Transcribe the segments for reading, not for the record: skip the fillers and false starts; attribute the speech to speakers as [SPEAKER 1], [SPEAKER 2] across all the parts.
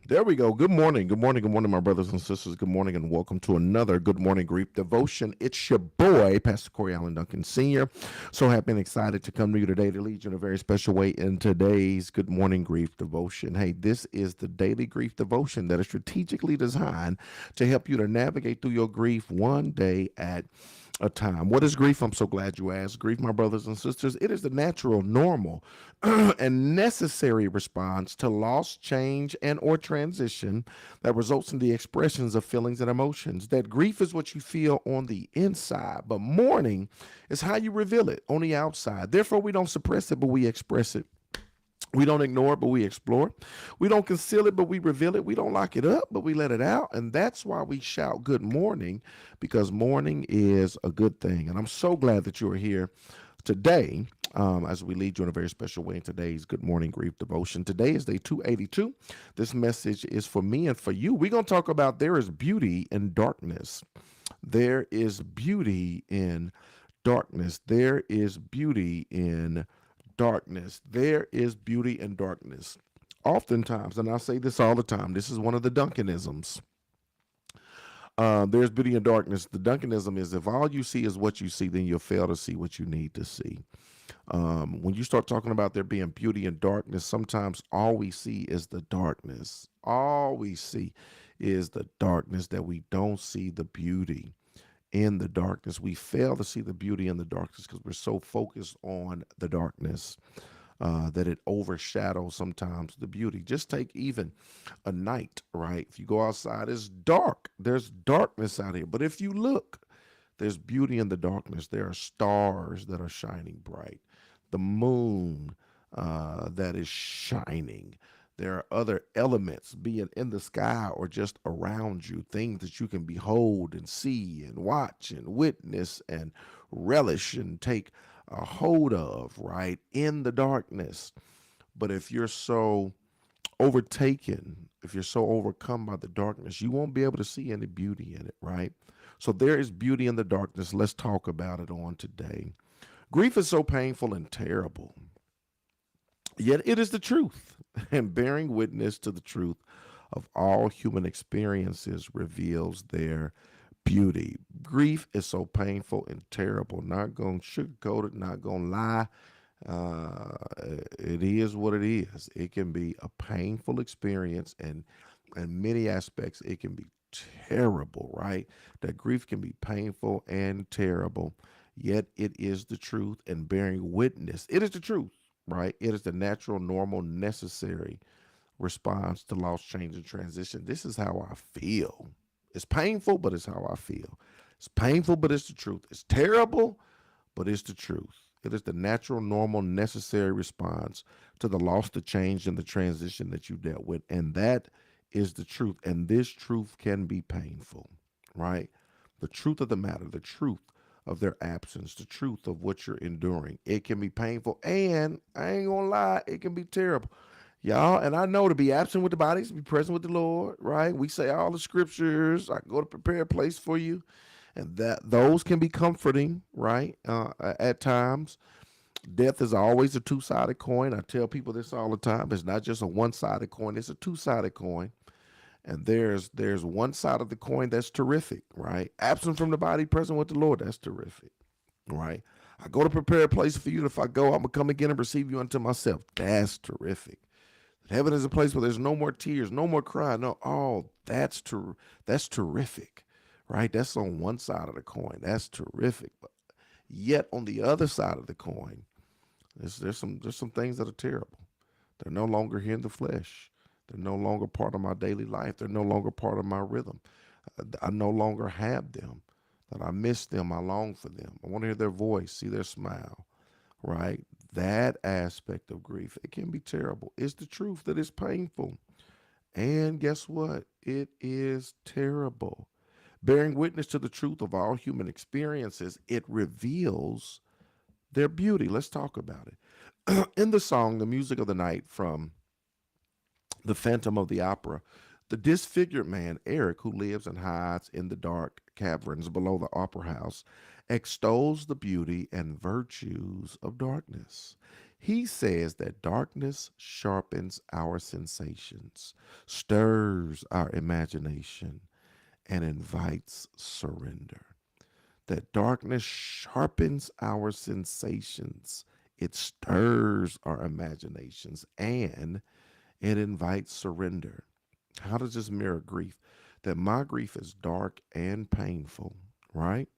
[SPEAKER 1] There we go. Good morning. Good morning, my brothers and sisters. Good morning, and welcome to another Good Morning Grief Devotion. It's your boy, Pastor Corey Allen Duncan Sr. So happy and excited to come to you today to lead you in a very special way in today's Good Morning Grief Devotion. Hey, this is the daily grief devotion that is strategically designed to help you to navigate through your grief one day at a time. What is grief? I'm so glad you asked. Grief, my brothers and sisters, it is the natural, normal, and necessary response to loss, change, and or transition that results in the expressions of feelings and emotions. That grief is what you feel on the inside, but mourning is how you reveal it on the outside. Therefore, we don't suppress it, but we express it. We don't ignore it, but we explore it. We don't conceal it, but we reveal it. We don't lock it up, but we let it out. And that's why we shout good morning, because morning is a good thing. And I'm so glad that you are here today as we lead you in a very special way in today's Good Morning Grief Devotion. Today is day 282. This message is for me and for you. We're going to talk about there is beauty in darkness. There is beauty in darkness. There is beauty in darkness. There is beauty in darkness. Oftentimes, and I say this all the time, this is one of the Duncanisms. There's beauty in darkness. The Duncanism is if all you see is what you see, then you'll fail to see what you need to see. When you start talking about there being beauty in darkness, sometimes all we see is the darkness. All we see is the darkness, that we don't see the beauty in the darkness. We fail to see the beauty in the darkness because we're so focused on the darkness that it overshadows sometimes the beauty. Just take even a night, right? If you go outside, it's dark. There's darkness out here. But if you look, there's beauty in the darkness. There are stars that are shining bright, the moon that is shining. There are other elements, being in the sky or just around you, things that you can behold and see and watch and witness and relish and take a hold of, right, in the darkness. But if you're so overtaken, if you're so overcome by the darkness, you won't be able to see any beauty in it, right? So there is beauty in the darkness. Let's talk about it on today. Grief is so painful and terrible, yet it is the truth. And bearing witness to the truth of all human experiences reveals their beauty. Grief is so painful and terrible. Not going to sugarcoat it, not going to lie. Uh, it is what it is. It can be a painful experience, and in many aspects, it can be terrible, right? That grief can be painful and terrible, yet it is the truth, and bearing witness. It is the truth, right? It is the natural, normal, necessary response to loss, change, and transition. This is how I feel. It's painful, but it's how I feel. It's painful, but it's the truth. It's terrible, but it's the truth. It is the natural, normal, necessary response to the loss, the change, and the transition that you dealt with. And that is the truth. And this truth can be painful, right? The truth of the matter, the truth of their absence, the truth of what you're enduring. It can be painful, and I ain't gonna lie, it can be terrible. Y'all, and I know to be absent with the bodies, to be present with the Lord, right? We say all the scriptures, I go to prepare a place for you, and that those can be comforting, right? At times, death is always a two-sided coin. I tell people this all the time. It's not just a one-sided coin; it's a two-sided coin. And there's one side of the coin that's terrific, right? Absent from the body, present with the Lord. That's terrific, right? I go to prepare a place for you. If I go, I'm gonna come again and receive you unto myself. That's terrific. Heaven is a place where there's no more tears, no more crying. No, oh, that's terrific, right? That's on one side of the coin. That's terrific. But yet on the other side of the coin, there's some things that are terrible. They're no longer here in the flesh. They're no longer part of my daily life. They're no longer part of my rhythm. I no longer have them. That I miss them. I long for them. I want to hear their voice, see their smile, right? That aspect of grief, it can be terrible. It's the truth that it's painful. And guess what? It is terrible. Bearing witness to the truth of all human experiences, it reveals their beauty. Let's talk about it. In the song, The Music of the Night from The Phantom of the Opera, the disfigured man, Eric, who lives and hides in the dark caverns below the opera house, extols the beauty and virtues of darkness. He says that darkness sharpens our sensations, stirs our imagination, and invites surrender. That darkness sharpens our sensations, it stirs our imaginations, and it invites surrender. How does this mirror grief? That my grief is dark and painful, right?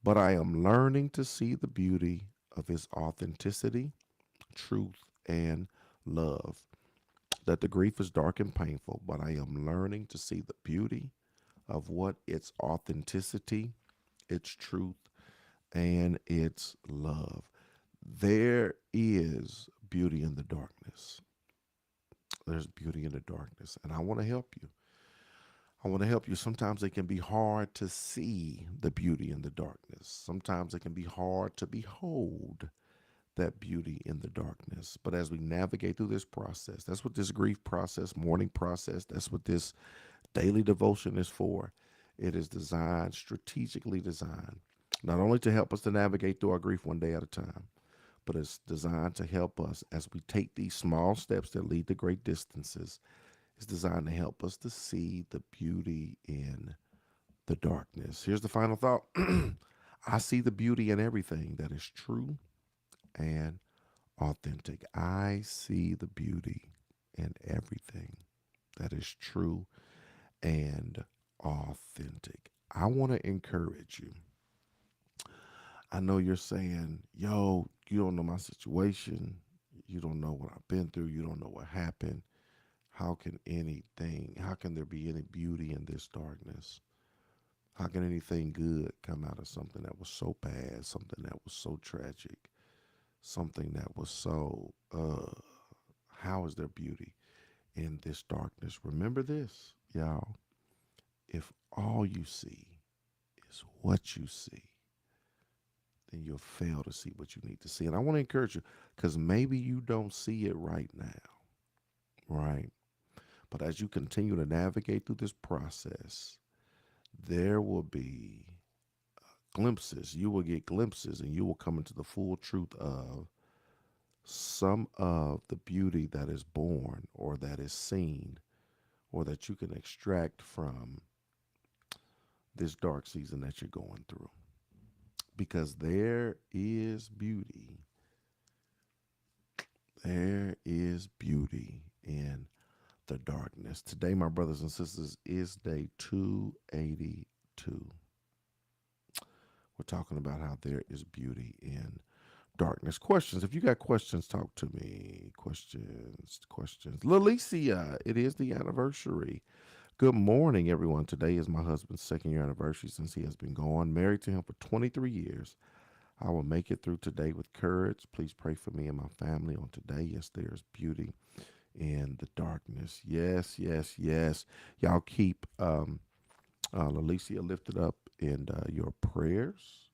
[SPEAKER 1] But I am learning to see the beauty of his authenticity, truth, and love. That the grief is dark and painful, but I am learning to see the beauty of what its authenticity, its truth, and its love. There is beauty in the darkness. There's beauty in the darkness. And I want to help you. I want to help you. Sometimes it can be hard to see the beauty in the darkness. Sometimes it can be hard to behold that beauty in the darkness. But as we navigate through this process, that's what this grief process, mourning process, that's what this daily devotion is for. It is designed, strategically designed, not only to help us to navigate through our grief one day at a time, but it's designed to help us as we take these small steps that lead to great distances. It's designed to help us to see the beauty in the darkness. Here's the final thought. I see the beauty in everything that is true and authentic. I see the beauty in everything that is true and authentic. I want to encourage you. I know you're saying, yo, you don't know my situation. You don't know what I've been through. You don't know what happened. How can there be any beauty in this darkness? How can anything good come out of something that was so bad, something that was so tragic, something that was so, how is there beauty in this darkness? Remember this, y'all. If all you see is what you see, then you'll fail to see what you need to see. And I want to encourage you because maybe you don't see it right now, right? But as you continue to navigate through this process, there will be glimpses. You will get glimpses and you will come into the full truth of some of the beauty that is born or that is seen or that you can extract from this dark season that you're going through. Because there is beauty. There is beauty in the darkness. Today, my brothers and sisters, is day 282. We're talking about how there is beauty in darkness. Questions. If you got questions, talk to me. Questions. Lalicia, it is the anniversary. Good morning, everyone. Today is my husband's second year anniversary since he has been gone. Married to him for 23 years. I will make it through today with courage. Please pray for me and my family on today. Yes, there's beauty in the darkness. Yes, yes, yes. Y'all keep Lalicia lifted up in your prayers.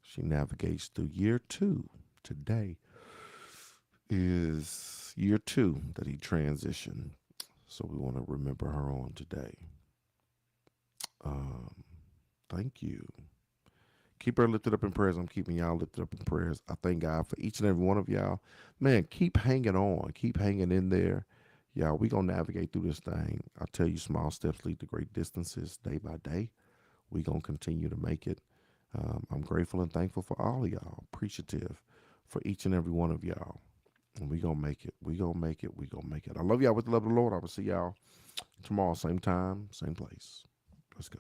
[SPEAKER 1] She navigates through year 2. Today is year 2 that he transitioned. So we want to remember her on today. Um, Thank you. Keep her lifted up in prayers. I'm keeping y'all lifted up in prayers. I thank God for each and every one of y'all. Man, keep hanging on. Keep hanging in there. Y'all, we going to navigate through this thing. I tell you, small steps lead to great distances day by day. We going to continue to make it. I'm grateful and thankful for all of y'all. Appreciative for each and every one of y'all. And we going to make it. We going to make it. We going to make it. I love y'all with the love of the Lord. I will see y'all tomorrow, same time, same place. Let's go.